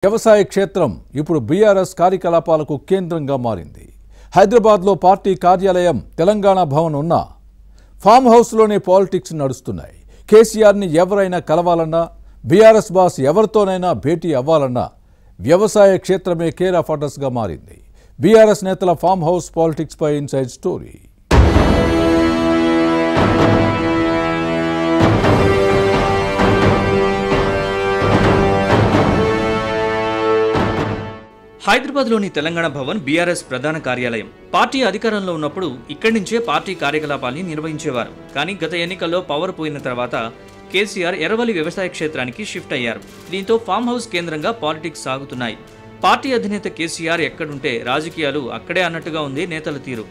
వ్యవసాయ క్షేత్రం ఇప్పుడు బీఆర్ఎస్ కార్యకలాపాలకు కేంద్రంగా మారింది. హైదరాబాద్లో పార్టీ కార్యాలయం తెలంగాణ భవన్ ఉన్న ఫామ్ హౌస్లోనే పాలిటిక్స్ నడుస్తున్నాయి. కేసీఆర్ని ఎవరైనా కలవాలన్నా, బీఆర్ఎస్ బాస్ ఎవరితోనైనా భేటీ అవ్వాలన్నా వ్యవసాయ క్షేత్రమే కేర్ ఆఫ్ అడ్రస్గా మారింది. బీఆర్ఎస్ నేతల ఫామ్ హౌస్ పాలిటిక్స్ పై ఇన్సైడ్ స్టోరీ. హైదరాబాద్లోని తెలంగాణ భవన్ బీఆర్ఎస్ ప్రధాన కార్యాలయం. పార్టీ అధికారంలో ఉన్నప్పుడు ఇక్కడి నుంచే పార్టీ కార్యకలాపాల్ని నిర్వహించేవారు. కానీ గత ఎన్నికల్లో పవర్ పోయిన తర్వాత కేసీఆర్ ఎర్రవల్లి వ్యవసాయ క్షేత్రానికి షిఫ్ట్ అయ్యారు. దీంతో ఫామ్ హౌస్ కేంద్రంగా పాలిటిక్స్ సాగుతున్నాయి. పార్టీ అధినేత కేసీఆర్ ఎక్కడుంటే రాజకీయాలు అక్కడే అన్నట్టుగా ఉంది నేతల తీరు.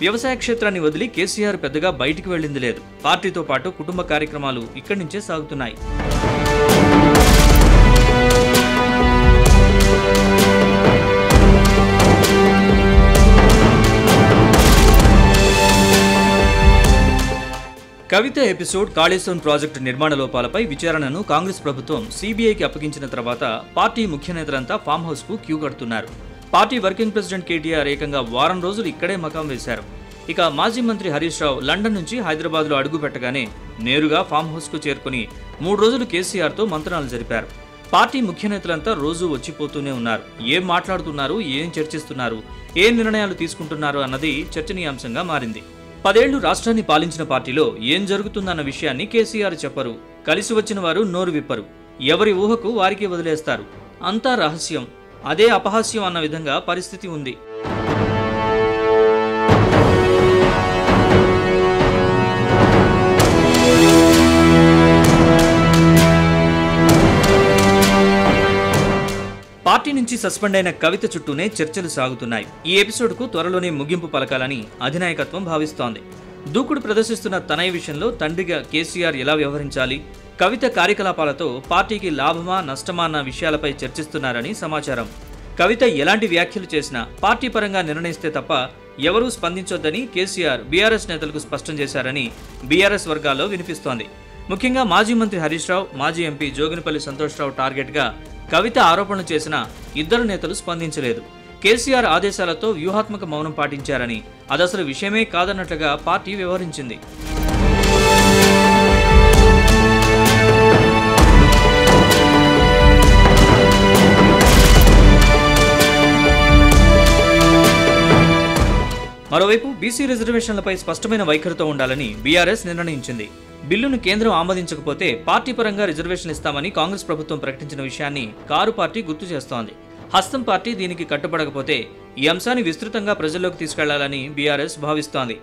వ్యవసాయ క్షేత్రాన్ని వదిలి కేసీఆర్ పెద్దగా బయటికి వెళ్లింది లేదు. పార్టీతో పాటు కుటుంబ కార్యక్రమాలు ఇక్కడి నుంచే సాగుతున్నాయి. కవిత ఎపిసోడ్ కాళేశ్వరం ప్రాజెక్టు నిర్మాణ లోపాలపై విచారణను కాంగ్రెస్ ప్రభుత్వం సీబీఐకి అప్పగించిన తర్వాత పార్టీ ముఖ్య నేతలంతా ఫామ్ హౌస్ కు క్యూ కడుతున్నారు. పార్టీ వర్కింగ్ ప్రెసిడెంట్ కేటీఆర్ ఏకంగా వారం రోజులు ఇక్కడే మకాం వేశారు. ఇక మాజీ మంత్రి హరీష్ రావు లండన్ నుంచి హైదరాబాద్లో అడుగు పెట్టగానే నేరుగా ఫామ్ హౌస్ కు చేరుకుని 3 రోజులు కేసీఆర్తో మంత్రాలు జరిపారు. పార్టీ ముఖ్య నేతలంతా రోజు వచ్చిపోతూనే ఉన్నారు. ఏం మాట్లాడుతున్నారు, ఏం చర్చిస్తున్నారు, ఏ నిర్ణయాలు తీసుకుంటున్నారు అన్నది చర్చనీయాంశంగా మారింది. 10 ఏళ్లు రాష్ట్రాన్ని పాలించిన పార్టీలో ఏం జరుగుతుందన్న విషయాన్ని కేసీఆర్ చెప్పరు. కలిసి వచ్చిన వారు నోరు విప్పరు. ఎవరి ఊహకు వారికి వదిలేస్తారు. అంతా రహస్యం, అదే అపహాస్యం అన్న విధంగా పరిస్థితి ఉంది. పార్టీ నుంచి సస్పెండ్ అయిన కవిత చుట్టూనే చర్చలు సాగుతున్నాయి. ఈ ఎపిసోడ్కు త్వరలోనే ముగింపు పలకాలని అధినాయకత్వం భావిస్తోంది. దూకుడు ప్రదర్శిస్తున్న తనయ విషయంలో తండ్రిగా కేసీఆర్ ఎలా వ్యవహరించాలి, కవిత కార్యకలాపాలతో పార్టీకి లాభమా నష్టమా అన్న విషయాలపై చర్చిస్తున్నారని సమాచారం. కవిత ఎలాంటి వ్యాఖ్యలు చేసినా పార్టీ పరంగా నిర్ణయిస్తే తప్ప ఎవరూ స్పందించొద్దని కేసీఆర్ బీఆర్ఎస్ నేతలకు స్పష్టం చేశారని బీఆర్ఎస్ వర్గాల్లో వినిపిస్తోంది. ముఖ్యంగా మాజీ మంత్రి హరీష్ రావు, మాజీ ఎంపీ జోగినిపల్లి సంతోష్రావు టార్గెట్గా కవిత ఆరోపణలు చేసిన ఇద్దరు నేతలు స్పందించలేదు. కేసీఆర్ ఆదేశాలతో వ్యూహాత్మక మౌనం పాటించారని, అదసలు విషయమే కాదన్నట్లుగా పార్టీ వ్యవహరించింది. మరోవైపు బీసీ రిజర్వేషన్లపై స్పష్టమైన వైఖరితో ఉండాలని బీఆర్ఎస్ నిర్ణయించింది. బిల్లును కేంద్రం ఆమోదించకపోతే పార్టీ పరంగా రిజర్వేషన్ ఇస్తామని కాంగ్రెస్ ప్రభుత్వం ప్రకటించిన విషయాన్ని కారు పార్టీ గుర్తు చేస్తోంది. హస్తం పార్టీ దీనికి కట్టుబడకపోతే ఈ అంశాన్ని విస్తృతంగా ప్రజల్లోకి తీసుకెళ్లాలని బీఆర్ఎస్ భావిస్తోంది.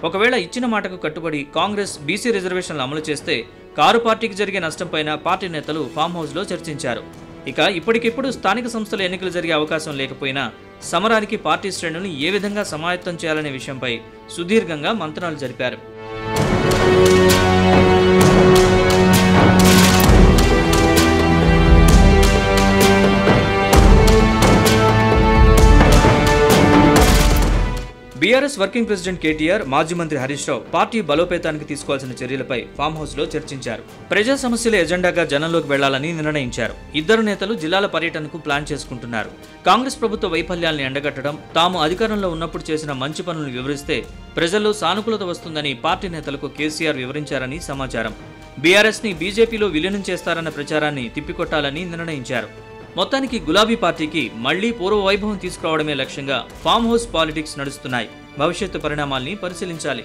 ఒకవేళ ఇచ్చిన మాటకు కట్టుబడి కాంగ్రెస్ బీసీ రిజర్వేషన్లు అమలు చేస్తే కారు పార్టీకి జరిగే నష్టంపైన పార్టీ నేతలు ఫామ్ హౌస్ లో చర్చించారు. ఇక ఇప్పటికిప్పుడు స్థానిక సంస్థల ఎన్నికలు జరిగే అవకాశం లేకపోయినా సమరానికి పార్టీ శ్రేణులను ఏ విధంగా సమాయత్తం చేయాలనే విషయంపై సుదీర్ఘంగా మంతనాలు జరిపారు. బీఆర్ఎస్ వర్కింగ్ ప్రెసిడెంట్ కేటీఆర్, మాజీ మంత్రి హరీష్ రావు పార్టీ బలోపేతానికి తీసుకోవాల్సిన చర్యలపై ఫామ్ హౌస్ లో చర్చించారు. ప్రజా సమస్యల ఎజెండాగా జనంలోకి వెళ్లాలని నిర్ణయించారు. ఇద్దరు నేతలు జిల్లాల పర్యటనకు ప్లాన్ చేసుకుంటున్నారు. కాంగ్రెస్ ప్రభుత్వ వైఫల్యాల్ని ఎండగట్టడం, తాము అధికారంలో ఉన్నప్పుడు చేసిన మంచి పనులను వివరిస్తే ప్రజల్లో సానుకూలత వస్తుందని పార్టీ నేతలకు కేసీఆర్ వివరించారని సమాచారం. బీఆర్ఎస్ ని బీజేపీలో విలీనం చేస్తారన్న ప్రచారాన్ని తిప్పికొట్టాలని నిర్ణయించారు. మొత్తానికి గులాబీ పార్టీకి మళ్లీ పూర్వ వైభవం తీసుకురావడమే లక్ష్యంగా ఫామ్ హౌస్ పాలిటిక్స్ నడుస్తున్నాయి. భవిష్యత్తు పరిణామాల్ని పరిశీలించాలి.